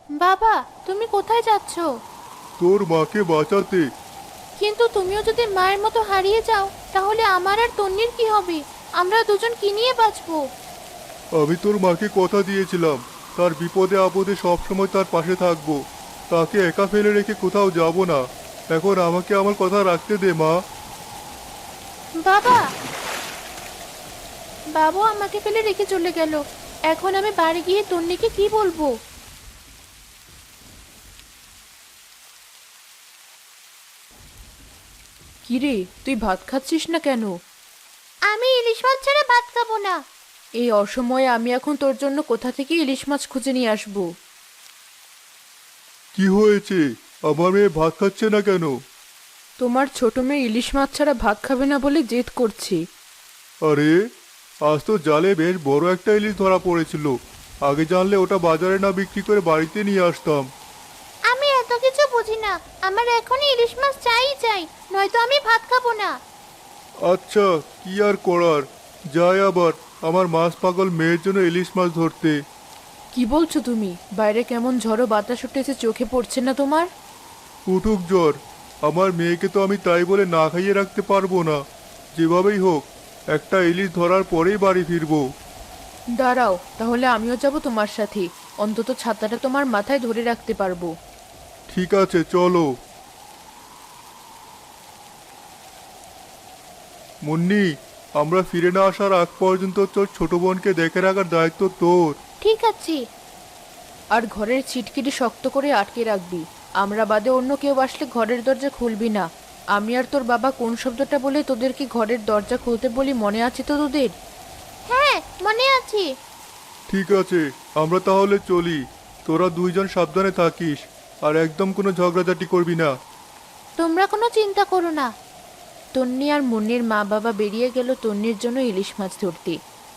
বাবা, তুমি কোথায় যাচ্ছ? তোর মাকে বাঁচাতে। কিন্তু তুমিও যদি মায়ের মতো হারিয়ে যাও তাহলে আমার আর তন্নির কি হবে? আমরা দুজন কি নিয়ে বাঁচবো? আমি তোর মাকে কথা দিয়েছিলাম, তার বিপদে আপদে সবসময় তার পাশে থাকবো। তাকে একা ফেলে রেখে কোথাও যাব না। এখন আমাকে আমার কথা রাখতে দে মা। বাবা, বাবা আমাকে ফেলে রেখে চলে গেল। এখন আমি বাড়ি গিয়ে তন্নিকে কি বলবো? কিরে, তুই ভাত খাচ্ছিস না কেন? আমি ইলিশ মাছ ছাড়া ভাত খাবো না। এই অসময়ে আমি এখন তোর জন্য কোথা থেকে ইলিশ মাছ খুঁজে নিয়ে আসবো? কি হয়েছে? আমার মেয়ে ভাত খাচ্ছে না কেন? তোমার ছোট মেয়ে ইলিশ মাছ ছাড়া ভাত খাবে না বলে জেদ করছে। আরে, আজ তো জালে বেশ বড় একটা ইলিশ ধরা পড়েছিল। আগে জানলে ওটা বাজারে না বিক্রি করে বাড়িতে নিয়ে আসতাম। আমি এত কিছু বুঝি না। আমার এখনই ইলিশ মাছ চাই চাই, নয়তো আমি ভাত খাবো না। আচ্ছা, কি আর করার। যাই আবার আমার মাছ পাগল মেয়ের জন্য ইলিশ মাছ ধরতে। কি বলছো তুমি? বাইরে কেমন ঝড়ো বাতাস উঠেছে, চোখে পড়ছে না তোমার? উঠুক জ্বর, আমার মেয়েকে তো আমি তাই বলে না খাইয়ে রাখতে পারবো না। যেভাবেই হোক একটা ইলিশ ধরার পরেই বাড়ি ফিরবো। দাঁড়াও, তাহলে আমিও যাব তোমার সাথে। অন্তত ছাতাটা তোমার মাথায় ধরে রাখতে পারবো। ঠিক আছে, চলো। মুন্নি, আমরা ফিরে না আসার আগ পর্যন্ত তোর ছোট বোনকে দেখে রাখার দায়িত্ব তোর। ঠিক আছে। আর ঘরের ছিটকিটি শক্ত করে আটকে রাখবি। আমরা বাদে অন্য কেউ আসলে ঘরের দরজা খুলবি না। আমি আর তোর বাবা কোন শব্দটা বলে তোদেরকে ঘরের দরজা খুলতে বলি, মনে আছে তো তোদের? হ্যাঁ, মনে আছে। ঠিক আছে, আমরা তাহলে চলি। তোরা দুইজন সাবধানে থাকিস, আর একদম কোনো ঝগড়াঝাটি করবি না। তোমরা কোনো চিন্তা করো না। তন্নি আর মুন্নির মা বাবা বেরিয়ে গেল তন্নির জন্য ইলিশ মাছ ধরতে।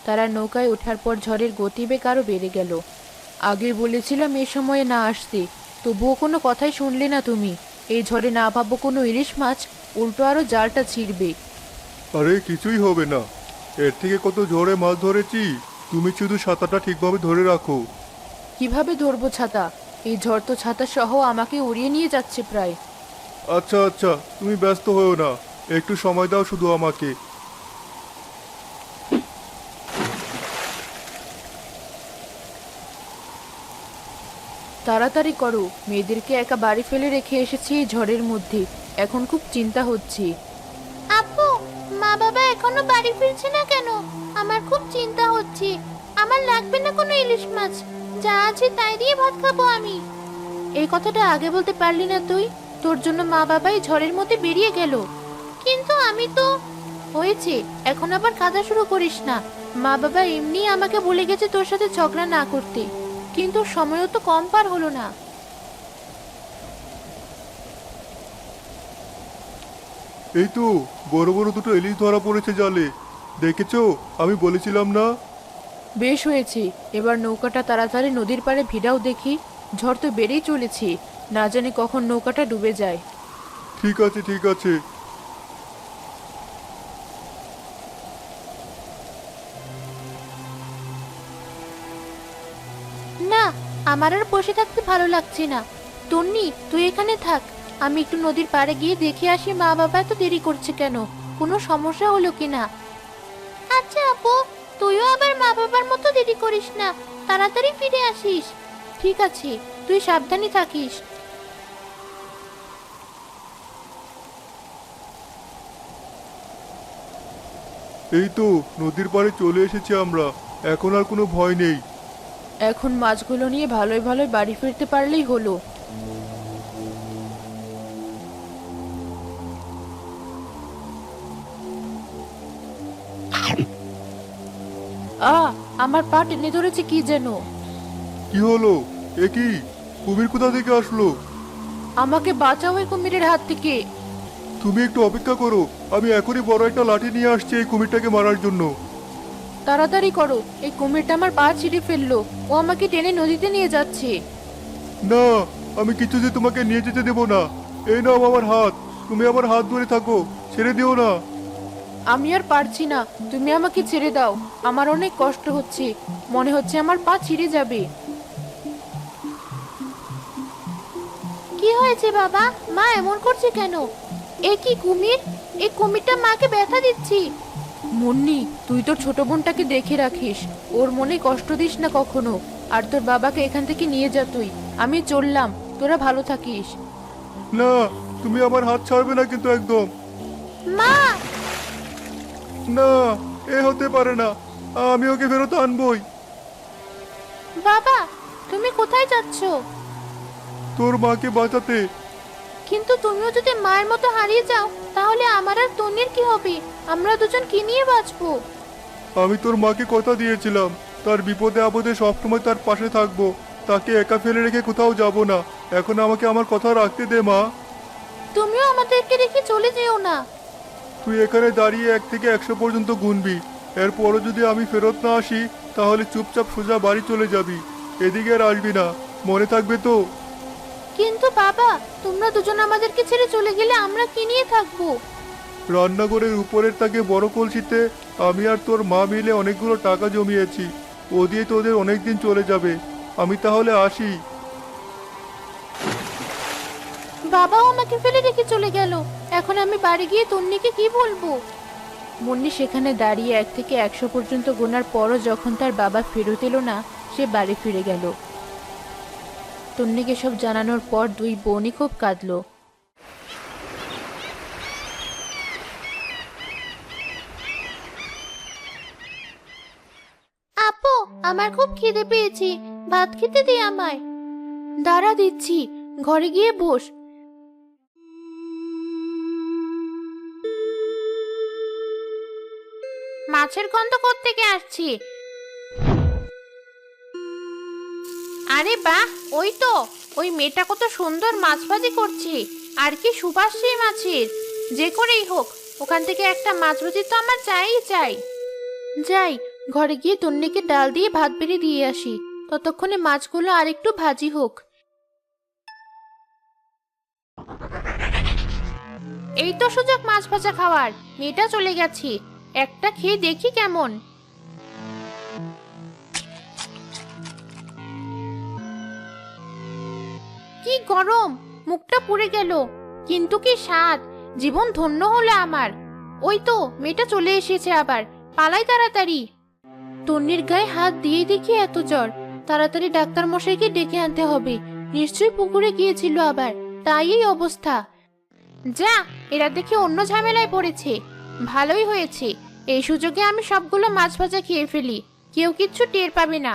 তারা নৌকায় ওঠার পর ঝড়ের গতিবেগ আরও বেড়ে গেল। আগে বলেছিলাম এ সময়ে না আসতে, তবুও কোনো কথাই শুনলে না তুমি। এই ঝড়ে না পাবো কোনো ইলিশ মাছ, উল্টো আরও জালটা ছিঁড়বে। আরে কিছুই হবে না, এর থেকে কত ঝড়ে মাছ ধরেছি। তুমি শুধু সাঁতারটা ঠিকভাবে ধরে রাখো। কিভাবে ধরবো ছাতা? এই ঝড় তো ছাতা সহ আমাকে উড়িয়ে নিয়ে যাচ্ছে প্রায়। আচ্ছা আচ্ছা, তুমি ব্যস্ত হও না, একটু সময় দাও শুধু আমাকে। তাড়াতাড়ি করো, মেয়েদেরকে একা বাড়ি ফেলে রেখে এসেছি এই ঝড়ের মধ্যে। এখন খুব চিন্তা হচ্ছে। আপু, মা বাবা এখনো বাড়ি ফিরছে না কেন? আমার খুব চিন্তা হচ্ছে। আমার লাগবে না কোনো ইলিশ মাছ, যা আছে তাই দিয়ে ভাত খাবো আমি। এই কথাটা আগে বলতে পারলি না তুই? তোর জন্য মা বাবাই ঝড়ের মধ্যে বেরিয়ে গেল। কিন্তু আমি তো... হয়েছে, এখন আবার কাঁদা শুরু করিস না। মা বাবা এমনি আমাকে বলে গেছে তোর সাথে ঝগড়া না করতে, কিন্তু সময়ও তো কম পার হলো না। এই তো বড় বড় দুটো ইলিশ ধরা পড়েছে জালে। দেখেছো, আমি বলেছিলাম না? বেশ হয়েছে, এবার নৌকাটা তাড়াতাড়ি নদীর পাড়ে ভিড়াও দেখি। ঝড় তো বেড়েই চলেছে, না জানি কখন নৌকাটা ডুবে যায়। ঠিক আছে ঠিক আছে। না, আমার আর বসে থাকতে ভালো লাগছে না। তন্নি, তুই এখানে থাক। আমি একটু নদীর পাড়ে গিয়ে দেখে আসি মা বাবা এত দেরি করছে কেন, কোনো সমস্যা হলো কিনা। আচ্ছা আপু, তুইও আবার মা বাবার মতো দেরি করিস না, তাড়াতাড়ি ফিরে আসিস। ঠিক আছে, তুই সাবধানে থাকিস। এই তো নদীর পাড়ে চলে এসেছি আমরা, এখন আর কোনো ভয় নেই। এখন মাছগুলো নিয়ে ভালোই ভালোই বাড়ি ফিরতে পারলেই হলো। আমার পা টেনে ধরেছে কি যেন। কি হলো? এ কি? কুমির কোথা থেকে আসলো? আমাকে বাঁচাও এই কুমিরের হাত থেকে। তুমি একটু অপেক্ষা করো, আমি এখনই বড় একটা লাঠি নিয়ে আসছি এই কুমিরটাকে মারার জন্য। তাড়াতাড়ি করো, এই কুমিরটা আমার পা ছিঁড়ে ফেললো। ও আমাকে টেনে নদীতে নিয়ে যাচ্ছে। না, আমি কিছুতে তোমাকে নিয়ে যেতে দেবো না। এই নাও আমার হাত, তুমি আমার হাত ধরে থাকো, ছেড়ে দিও না। আমি আর পারছি না, তুমি আমাকে ছেড়ে দাও। আমার অনেক কষ্ট হচ্ছে, মনে হচ্ছে আমার পা ছিঁড়ে যাবে। কি হয়েছে বাবা? মা এমন করছে কেন? এ কি কুমির? এই কুমিরটা মাকে ব্যথা দিচ্ছি। মুন্নি, তুই তোর ছোট বোনটাকে দেখে রাখিস, ওর মনে কষ্ট দিস না কখনো। আর তোর বাবাকে এখান থেকে নিয়ে যা তুই। আমি চললাম, তোরা ভালো থাকিস। না, তুমি আমার হাত ছাড়বে না কিন্তু একদম। মা! না, এ হতে পারে না। আমি ওকে ফেরত আনবই। বাবা, তুমি কোথায় যাচ্ছ? তোর মাকে বাঁচাতে। কিন্তু তুমিও যদি মায়ের মতো হারিয়ে যাও তাহলে আমার আর তন্নির কি হবে? আমরা দুজন কি নিয়ে বাঁচবো? আমি তোর মাকে কথা দিয়েছিলাম, তার বিপদে আপদে সবসময় তার পাশে থাকবো, তাকে একা ফেলে রেখে কোথাও যাব না। এখন আমাকে আমার কথা রাখতে দে মা। তুমিও আমাদেরকে রেখে চলে যেও না। তুই এখানে দাঁড়িয়ে 1 থেকে 100 পর্যন্ত গুনবি। এরপরও যদি আমি ফেরত না আসি তাহলে চুপচাপ সোজা বাড়ি চলে যাবি, এদিকে আর আসবি না। মনে থাকবে তো? কিন্তু বাবা, তোমরা দুজন আমাদেরকে ছেড়ে চলে গেলে আমরা কি নিয়ে থাকবো? রান্নাঘরের উপরের তাকে বড় কলসিতে আমি আর তোর মা মিলে অনেকগুলো টাকা জমিয়েছি, ও দিয়ে তোদের অনেক দিন চলে যাবে। আমি তাহলে আসি। বাবাও আমাকে ফেলে রেখে চলে গেল। এখন আমি বাড়ি গিয়ে তন্নিকে কি বলবো? মুন্নি সেখানে দাঁড়িয়ে 1 থেকে 100 পর্যন্ত গোনার পরও যখন তার বাবা ফেরত এলো না, সে বাড়ি ফিরে গেল। তন্নিকে সব জানানোর পর দুই বোনই খুব কাঁদলো। আপু, আমার খুব খিদে পেয়েছে, ভাত খেতে দে আমায়। দাঁড়া, দিচ্ছি, ঘরে গিয়ে বস। মাছের গন্ধ কোত্থেকে আসছে? আরে বাহ, ওই তো, ওই মেয়েটা কত সুন্দর মাছ ভাজি করছে। আর কি সুবাস সেই মাছের! যে করেই হোক, ওখান থেকে একটা মাছ ভাজি তো আমার চাই চাই। যাই, ঘরে গিয়ে তন্নিকে ডাল দিয়ে ভাত বেড়ে দিয়ে আসি, ততক্ষণে মাছগুলো আরেকটু ভাজি হোক। এই তো সুযোগ মাছ ভাজা খাওয়ার। মেয়েটা চলে গেছে, একটা খেয়ে দেখি কেমন। কি গরম, মুখটা পুড়ে গেল। কিন্তু কি স্বাদ, জীবন ধন্য হলো আমার। ওই তো মেয়েটা চলে এসেছে আবার, পালাই তাড়াতাড়ি। তন্নির গায়ে হাত দিয়ে দেখি এত জ্বর, তাড়াতাড়ি ডাক্তার মশাইকে ডেকে আনতে হবে। নিশ্চয়ই পুকুরে গিয়েছিল আবার, তাই এই অবস্থা। যা, এরা দেখি অন্য ঝামেলায় পড়েছে। ভালোই হয়েছে, এই সুযোগে আমি সবগুলো মাছ ভাজা খেয়ে ফেলি, কেউ কিচ্ছু টের পাবে না।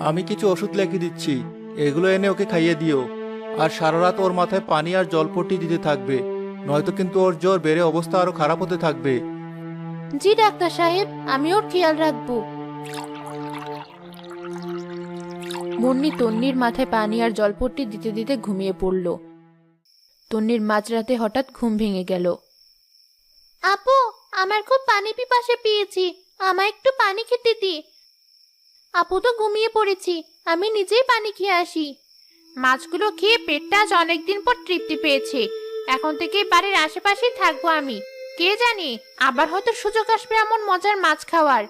আমি কিছু ওষুধ লিখে দিচ্ছি, এগুলো এনে ওকে খাইয়ে দিও। আর সারা রাত ওর মাথায় পানি আর জলপট্টি দিতে থাকবে, নয়তো কিন্তু ওর জ্বর বেড়ে অবস্থা আরো খারাপ হতে থাকবে। জি ডাক্তার সাহেব, আমি ওর খেয়াল রাখবো। মুন্নি তন্নির মাথায় পানি আর জলপট্টি দিতে দিতে ঘুমিয়ে পড়ল। তন্নির মাঝরাতে হঠাৎ ঘুম ভেঙে গেল। আপু, আমার খুব পানি পিপাসা পেয়েছি, আমায় একটু পানি খেতে দি। আপু তো ঘুমিয়ে পড়েছি, আমি নিজেই পানি খেয়ে আসি। মাছগুলো খেয়ে পেটটা আজ অনেকদিন পর তৃপ্তি পেয়েছে। এখন থেকে বাড়ির আশেপাশেই থাকবো আমি। কে জানে, আবার হয়তো সুযোগ আসবে এমন মজার মাছ খাওয়ার।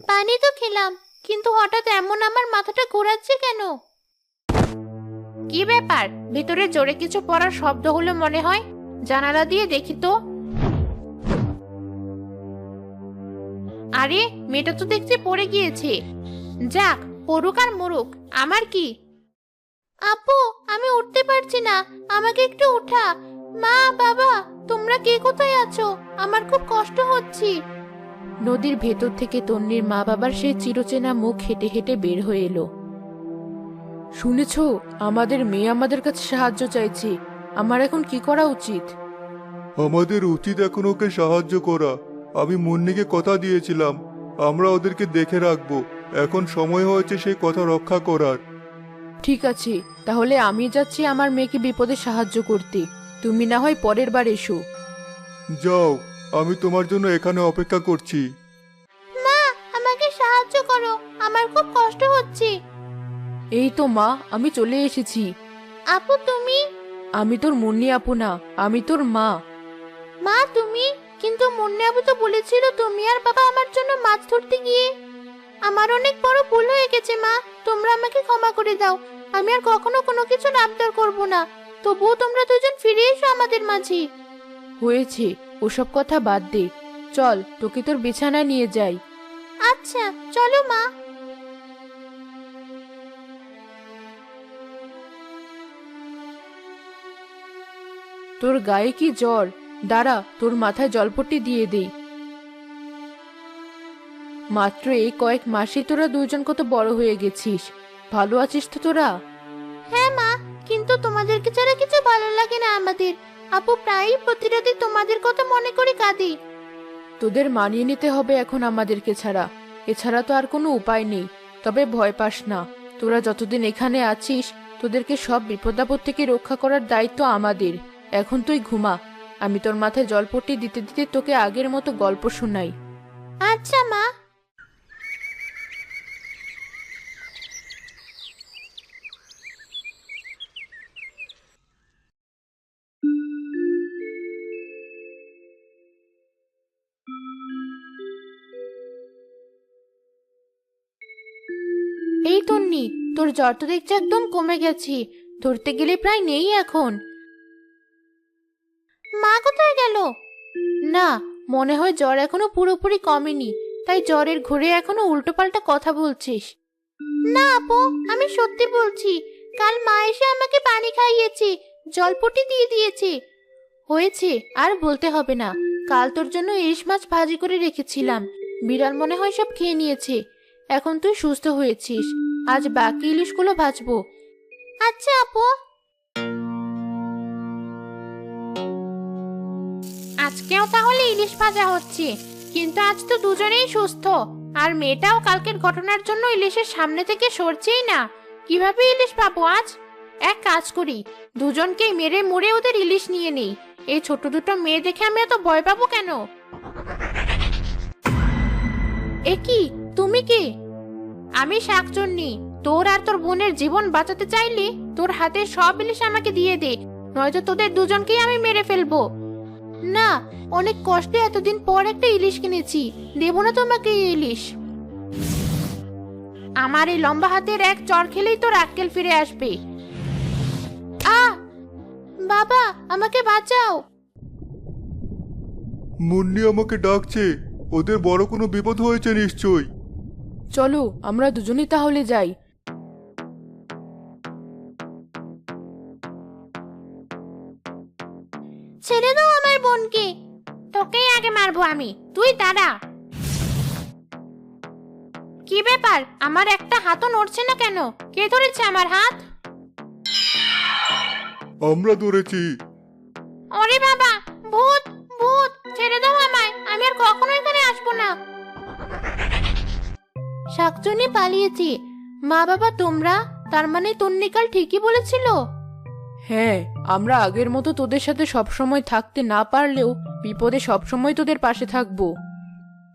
পানি তো খেলাম, কিন্তু হঠাৎ এমন আমার মাথাটা ঘোরাচ্ছে কেন? কি ব্যাপার, ভিতরে জোরে কিছু পড়ার শব্দ হলো মনে হয়। জানালা দিয়ে দেখি তো। আরে, মেয়েটা তো দেখছি পড়ে গিয়েছে। যাক, পড়ুক আর মরুক, আমার কি। আপু, আমি উঠতে পারছি না, আমাকে একটু উঠা। মা, বাবা, তোমরা কে কোথায় আছো? আমার খুব কষ্ট হচ্ছে। নদীর ভেতর থেকে তন্নির মা বাবার সেই চিরচেনা মুখ হেঁটে হেঁটে বের হয়ে এলো। শুনেছ, আমাদের মেয়ে আমাদের কাছে সাহায্য চাইছে। আমার এখন কি করা উচিত? আমাদের উচিত এখন ওকে সাহায্য করা। আমি মুন্নিকে কথা দিয়েছিলাম, আমরা ওদেরকে দেখে রাখবো। এখন সময় হয়েছে সেই কথা রক্ষা করার। ঠিক আছে, তাহলে আমি যাচ্ছি আমার মেয়েকে বিপদে সাহায্য করতে। তুমি না হয় পরের বার এসো। যাও, আমি তোমার জন্য এখানে অপেক্ষা করছি। মা, আমাকে সাহায্য করো, আমার খুব কষ্ট হচ্ছে। এই তো মা, আমি চলে এসেছি। আপু তুমি? আমি তোর মুন্নি আপু না, আমি তোর মা। মা তুমি? কিন্তু মুন্নি আপু তো বলেছিল তুমি আর বাবা আমার জন্য মাছ ধরতে গিয়ে। আমার অনেক বড় ভুল হয়ে গেছে মা, তোমরা আমাকে ক্ষমা করে দাও। আমি আর কখনো কোনো কিছু আবদার করব না। তবুও তোমরা দুজন ফিরে এসো আমাদের মাঝে। হয়েছে, ওসব কথা বাদ দে। চল, তোকে তোর বিছানায় নিয়ে যাই। আচ্ছা চলো মা। তোর গায়ে কি জ্বর? দাঁড়া, তোর মাথায় জলপট্টি দিয়ে দেই। মাত্র এই কয়েক মাসে তোরা দুজন কত বড় হয়ে গেছিস। ভালো আছিস তো তোরা? হ্যাঁ মা, কিন্তু তোমাদেরকে ছাড়া কিছু ভালো লাগে না আমাদের। আপু প্রায়ই প্রতিরাতে তোমাদের কথা মনে করে কাঁদে। তোদের মানিয়ে নিতে হবে এখন আমাদেরকে ছাড়া। এছাড়া তো আর কোনো উপায় নেই। তবে ভয় পাস না, তোরা যতদিন এখানে আছিস তোদেরকে সব বিপদ আপদ থেকে রক্ষা করার দায়িত্ব আমাদের। এখন তুই ঘুমা, আমি তোর মাথায় জলপট্টি দিতে দিতে তোকে আগের মতো গল্প শোনাই। আচ্ছা মা। এই তন্নি, তোর জ্বর তো দেখছি একদম কমে গেছে। ধরতে গেলে প্রায় নেই এখন। মা কোথায় গেল? না, মনে হয় জ্বর এখনো পুরোপুরি কমেনি, তাই জ্বরের ঘুরে এখনো উল্টোপাল্টা কথা বলছিস। না আপু, আমি সত্যি বলছি। কাল মা এসে আমাকে পানি খাইয়েছে, জলপটি দিয়ে দিয়েছে। হয়েছে, আর বলতে হবে না। কাল তোর জন্য ইলিশ মাছ ভাজি করে রেখেছিলাম, বিড়াল মনে হয় সব খেয়ে নিয়েছে। এখন তুই সুস্থ হয়েছিস, আজ বাকি ইলিশগুলো ভাজবো। আচ্ছা আপু। আজকেও তাহলে ইলিশ ভাজা হচ্ছে, কিন্তু আজ তো দুজনেই সুস্থ। আর মেয়েটাও কালকের ঘটনার জন্য ইলিশের সামনে থেকে সরছেই না। কিভাবে ইলিশ পাবো আজ? এক কাজ করি, দুজনকেই মেরে মুড়ে ওদের ইলিশ নিয়ে নেই। এই ছোট দুটো মেয়ে দেখে আমি এত ভয় পাবো কেন? এ কি, তুমি কি? আমি শাকচুন্নি। তোর আর তোর বোনের জীবন বাঁচাতে চাইলে তোর হাতে সব ইলিশ আমাকে দিয়ে দে, নয়তো তোদের দুজনকেই আমি মেরে ফেলবো। না, অনেক কষ্টে এতদিন পর একটা ইলিশ কিনেছি, দেবো না তোমাকে এই ইলিশ। আমার এই লম্বা হাতের এক চড় খেলেই তোর আক্কেল ফিরে আসবে। বাবা, আমাকে বাঁচাও। মুন্নি আমাকে ডাকছে, ওদের বড় কোনো বিপদ হয়েছে নিশ্চয়ই। চলো, আমরা দুজনেই তাহলে যাই। ছেড়ে দাও আমার বোনকে। তোকেই আগে মারবো আমি, তুই দাঁড়া। কি ব্যাপার, আমার একটা হাতও নড়ছে না কেন? কে ধরেছে আমার হাত? আমরা ধরেছি। ওরে বাবা, ভূত ভূত, ছেড়ে দাও আমায়, আমি আর কখনো এখানে আসবো না। শাকচুনি পালিয়েছে। মা বাবা তোমরা, তার মানে তন্নিকাল ঠিকই বলেছিল। হ্যাঁ, আমরা আগের মতো তোদের সাথে সবসময় থাকতে না পারলেও বিপদে সবসময় তোদের পাশে থাকবো।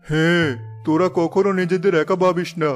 হ্যাঁ, তোরা কখনো নিজেদের একা ভাবিস না।